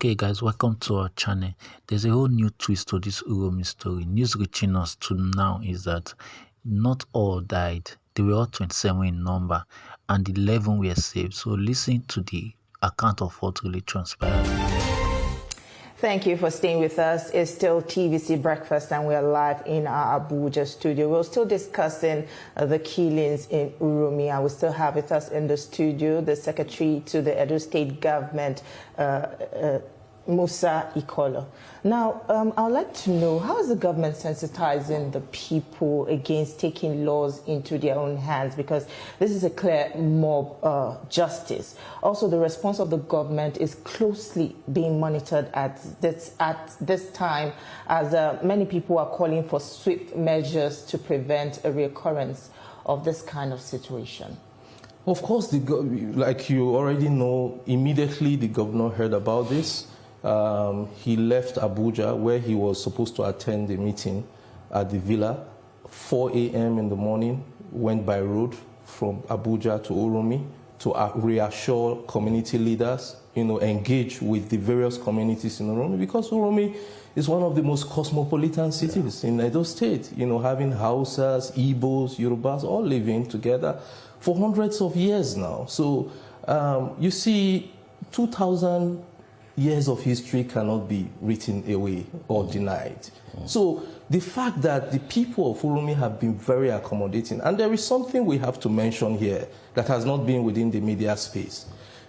Okay guys, welcome to our channel. There's a whole new twist to this UROMI story. News reaching us to now is that not all died. They were all 27 in number and 11 were saved. So listen to the account of what really transpired. Thank you for staying with us. It's still TVC Breakfast and we're live in our Abuja studio. We're still discussing the killings in UROMI, and we still have with us in the studio the Secretary to the Edo State government, Musa Ikolo. Now, I would like to know, how is the government sensitizing the people against taking laws into their own hands? Because this is a clear mob justice. Also, the response of the government is closely being monitored at this time, as many people are calling for swift measures to prevent a reoccurrence of this kind of situation. Of course, like you already know, immediately the governor heard about this. He left Abuja, where he was supposed to attend a meeting at the villa, 4 a.m. in the morning, went by road from Abuja to UROMI to reassure community leaders, engage with the various communities in UROMI, because UROMI is one of the most cosmopolitan cities in Edo State, having Hausas, Igbos, Yorubas, all living together for hundreds of years now. So you see, 2,000 years of history cannot be written away or denied. So the fact that the people of UROMI have been very accommodating, and there is something we have to mention here that has not been within the media space.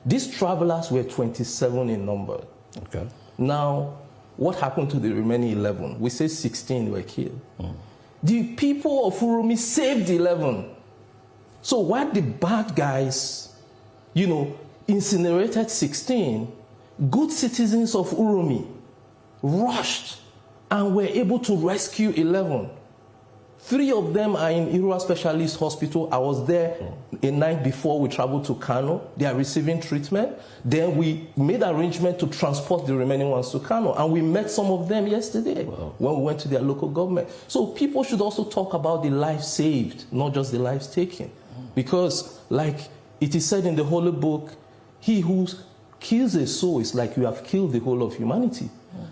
These travelers were 27 in number. Okay. Now, what happened to the remaining 11? We say 16 were killed. The people of UROMI saved 11. So while the bad guys, incinerated 16, good citizens of UROMI rushed and were able to rescue 11. 3 of them are in Iro Specialist Hospital. I was there a night before we traveled to Kano. They are receiving treatment. Then we made arrangement to transport the remaining ones to Kano. And we met some of them yesterday when we went to their local government. So people should also talk about the lives saved, not just the lives taken. Because like it is said in the Holy Book, he who kills a soul is like you have killed the whole of humanity.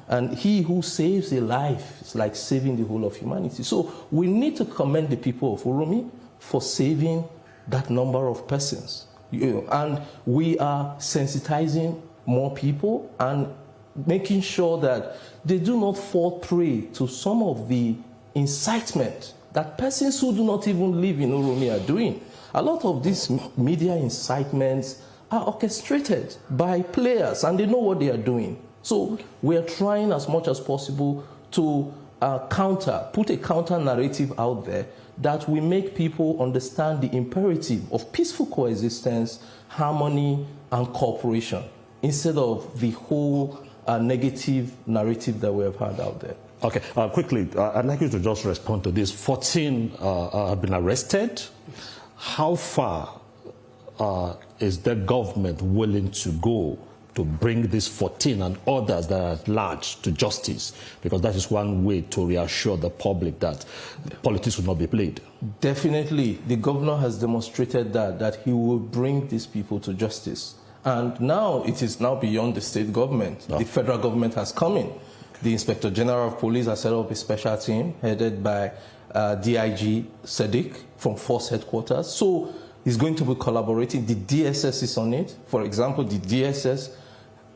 And he who saves a life is like saving the whole of humanity. So we need to commend the people of UROMI for saving that number of persons. And we are sensitizing more people and making sure that they do not fall prey to some of the incitement that persons who do not even live in UROMI are doing. A lot of these media incitements are orchestrated by players, and they know what they are doing. So we are trying as much as possible to put a counter narrative out there that will make people understand the imperative of peaceful coexistence, harmony, and cooperation, instead of the whole negative narrative that we have had out there. Okay, quickly, I'd like you to just respond to this. 14 have been arrested. How far is the government willing to go to bring these 14 and others that are at large to justice? Because that is one way to reassure the public that politics will not be played. Definitely. The governor has demonstrated that he will bring these people to justice. And now it is now beyond the state government. The federal government has come in. The Inspector General of Police has set up a special team headed by DIG Sadiq from Force Headquarters. So he's going to be collaborating. The DSS is on it. For example, the DSS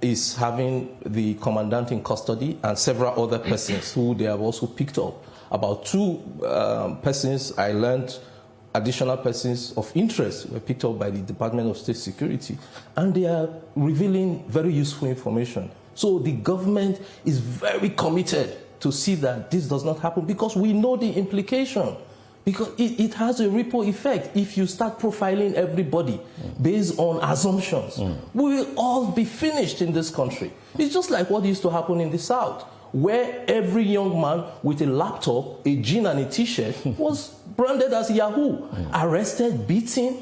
is having the commandant in custody and several other persons who they have also picked up. About 2 persons, I learned, additional persons of interest were picked up by the Department of State Security. And they are revealing very useful information. So the government is very committed to see that this does not happen, because we know the implication. Because it has a ripple effect. If you start profiling everybody based on assumptions, we will all be finished in this country. It's just like what used to happen in the South, where every young man with a laptop, a jean and a t-shirt was branded as Yahoo, arrested, beaten.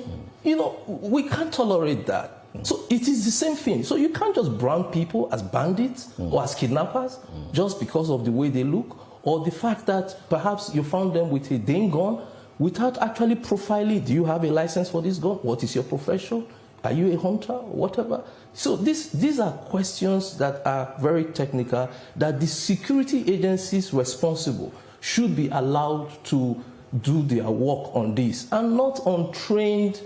We can't tolerate that. So it is the same thing. So you can't just brand people as bandits or as kidnappers just because of the way they look, or the fact that perhaps you found them with a dang gun without actually profiling. Do you have a license for this gun? What is your profession? Are you a hunter? Whatever. So these are questions that are very technical that the security agencies responsible should be allowed to do their work on this, and not untrained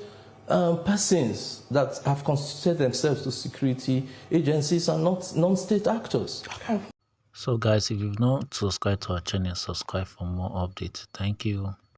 persons that have constituted themselves to security agencies and not non-state actors. So guys, if you've not subscribed to our channel, subscribe for more updates. Thank you.